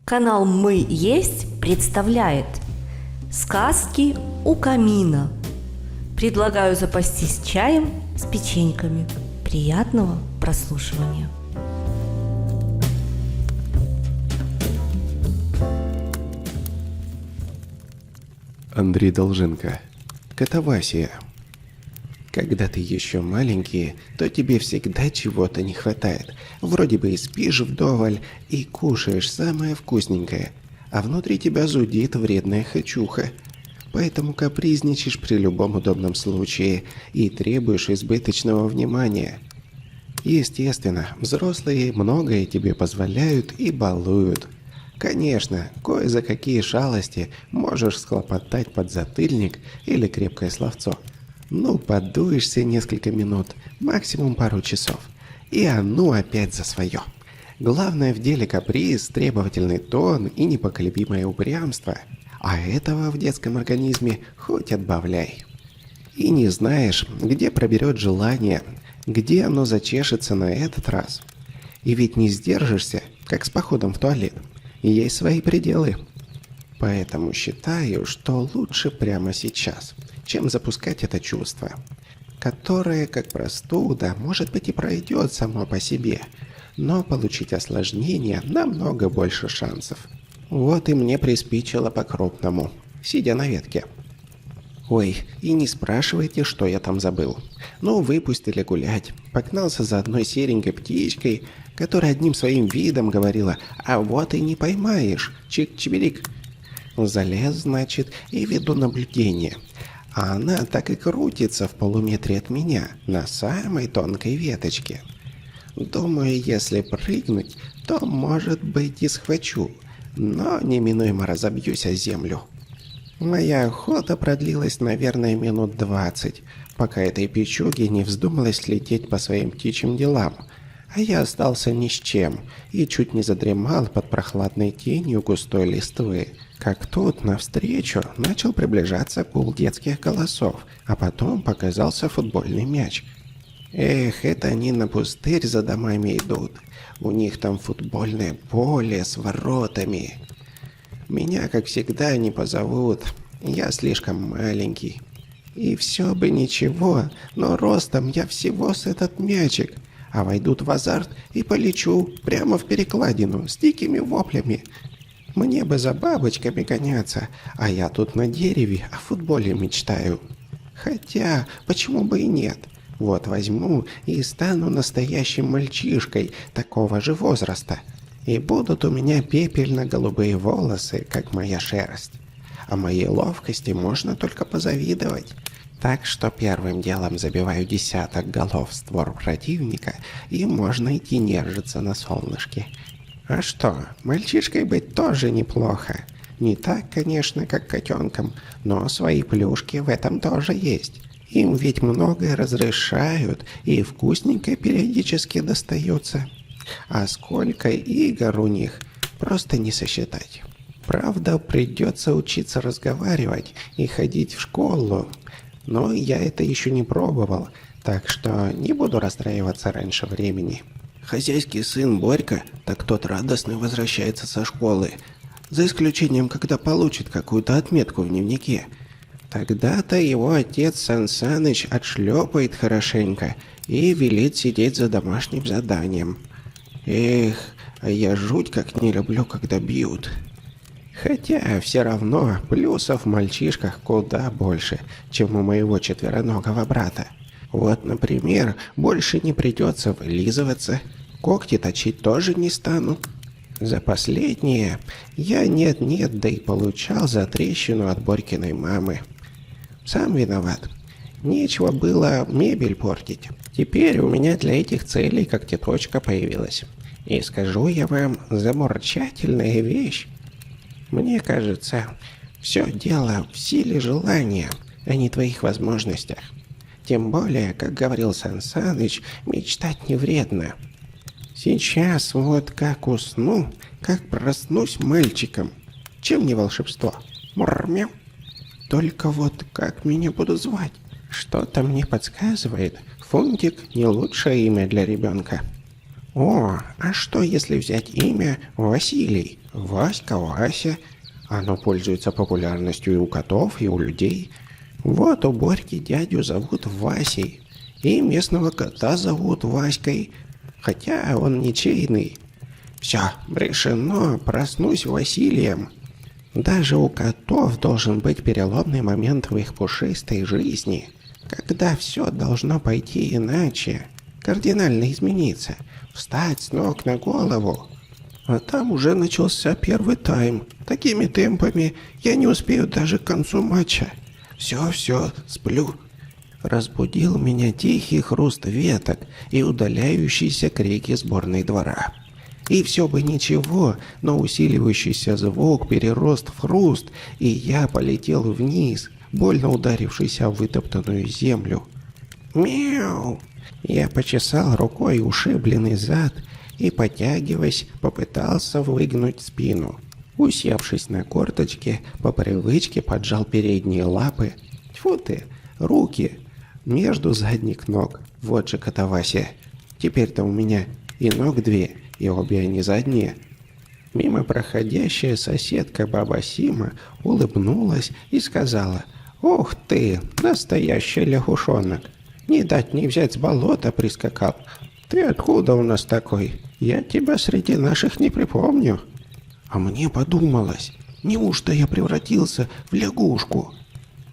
Канал «Мы есть» представляет сказки у камина. Предлагаю запастись чаем с печеньками. Приятного прослушивания. Андрей Долженко. Катавасия. Когда ты еще маленький, то тебе всегда чего-то не хватает. Вроде бы и спишь вдоволь, и кушаешь самое вкусненькое, а внутри тебя зудит вредная хочуха. Поэтому капризничаешь при любом удобном случае и требуешь избыточного внимания. Естественно, взрослые многое тебе позволяют и балуют. Конечно, кое за какие шалости можешь схлопотать подзатыльник или крепкое словцо. Ну, подуешься несколько минут, максимум пару часов, и оно опять за свое. Главное в деле каприз, требовательный тон и непоколебимое упрямство. А этого в детском организме хоть отбавляй. И не знаешь, где проберет желание, где оно зачешется на этот раз. И ведь не сдержишься, как с походом в туалет. Есть свои пределы. Поэтому считаю, что лучше прямо сейчас, чем запускать это чувство, которое, как простуда, может быть и пройдет само по себе, но получить осложнения намного больше шансов. Вот и мне приспичило по-крупному, сидя на ветке. Ой, и не спрашивайте, что я там забыл. Ну, выпустили гулять. Погнался за одной серенькой птичкой, которая одним своим видом говорила: «А вот и не поймаешь, чик-чибирик». Залез, значит, и веду наблюдение. А она так и крутится в полуметре от меня, на самой тонкой веточке. Думаю, если прыгнуть, то, может быть, и схвачу, но неминуемо разобьюсь о землю. Моя охота продлилась, наверное, минут 20, пока этой печуге не вздумалось лететь по своим птичьим делам, а я остался ни с чем и чуть не задремал под прохладной тенью густой листвы. Как тут навстречу начал приближаться гул детских голосов, а потом показался футбольный мяч. Эх, это они на пустырь за домами идут. У них там футбольное поле с воротами. Меня, как всегда, не позовут. Я слишком маленький. И все бы ничего, но ростом я всего с этот мячик. А войдут в азарт и полечу прямо в перекладину с дикими воплями. Мне бы за бабочками гоняться, а я тут на дереве о футболе мечтаю. Хотя, почему бы и нет? Вот возьму и стану настоящим мальчишкой такого же возраста. И будут у меня пепельно-голубые волосы, как моя шерсть. А моей ловкости можно только позавидовать. Так что первым делом забиваю десяток голов в створ противника, и можно идти нежиться на солнышке. А что, мальчишкой быть тоже неплохо. Не так, конечно, как котенком, но свои плюшки в этом тоже есть. Им ведь многое разрешают, и вкусненько периодически достается. А сколько игр у них, просто не сосчитать. Правда, придется учиться разговаривать и ходить в школу. Но я это еще не пробовал, так что не буду расстраиваться раньше времени. Хозяйский сын Борька, так тот радостно возвращается со школы, за исключением, когда получит какую-то отметку в дневнике. Тогда-то его отец Сан Саныч отшлепает хорошенько и велит сидеть за домашним заданием. Эх, а я жуть как не люблю, когда бьют. Хотя все равно плюсов в мальчишках куда больше, чем у моего четвероногого брата. Вот, например, больше не придется вылизываться, когти точить тоже не стану. За последнее я нет-нет, да и получал затрещину от Борькиной мамы. Сам виноват. Нечего было мебель портить. Теперь у меня для этих целей когтеточка появилась. И скажу я вам, заморчательная вещь. Мне кажется, все дело в силе желания, а не твоих возможностях. Тем более, как говорил Сан Саныч, мечтать не вредно. Сейчас вот как усну, как проснусь мальчиком. Чем не волшебство? Мурмяу. Только вот как меня будут звать? Что-то мне подсказывает, Фунтик не лучшее имя для ребенка. О, а что если взять имя Василий? Васька, Вася. Оно пользуется популярностью и у котов, и у людей. Вот у Борьки дядю зовут Васей, и местного кота зовут Васькой, хотя он ничейный. Все, решено, проснусь Василием. Даже у котов должен быть переломный момент в их пушистой жизни, когда все должно пойти иначе, кардинально измениться, встать с ног на голову. А там уже начался первый тайм. Такими темпами я не успею даже к концу матча. Все, сплю. Разбудил меня тихий хруст веток и удаляющиеся крики сборной двора. И все бы ничего, но усиливающийся звук перерос в хруст, и я полетел вниз, больно ударившись о вытоптанную землю. Мяу! Я почесал рукой ушибленный зад и, потягиваясь, попытался выгнуть спину. Усевшись на корточки, по привычке поджал передние лапы. Тьфу ты, руки между задних ног. Вот же катавасия. Теперь-то у меня и ног две, и обе они задние. Мимо проходящая соседка баба Сима улыбнулась и сказала: «Ух ты, настоящий лягушонок! Не дать не взять, с болота прискакал. Ты откуда у нас такой? Я тебя среди наших не припомню». А мне подумалось, неужто я превратился в лягушку?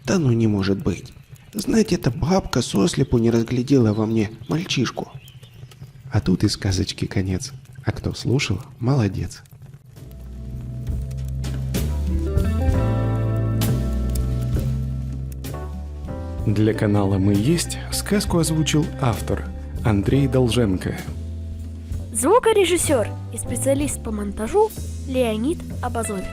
Да ну не может быть. Знать, эта бабка сослепу не разглядела во мне мальчишку. А тут и сказочки конец. А кто слушал, молодец. Для канала «Мы есть» сказку озвучил автор Андрей Долженко. Звукорежиссер и специалист по монтажу Леонид Абазовик.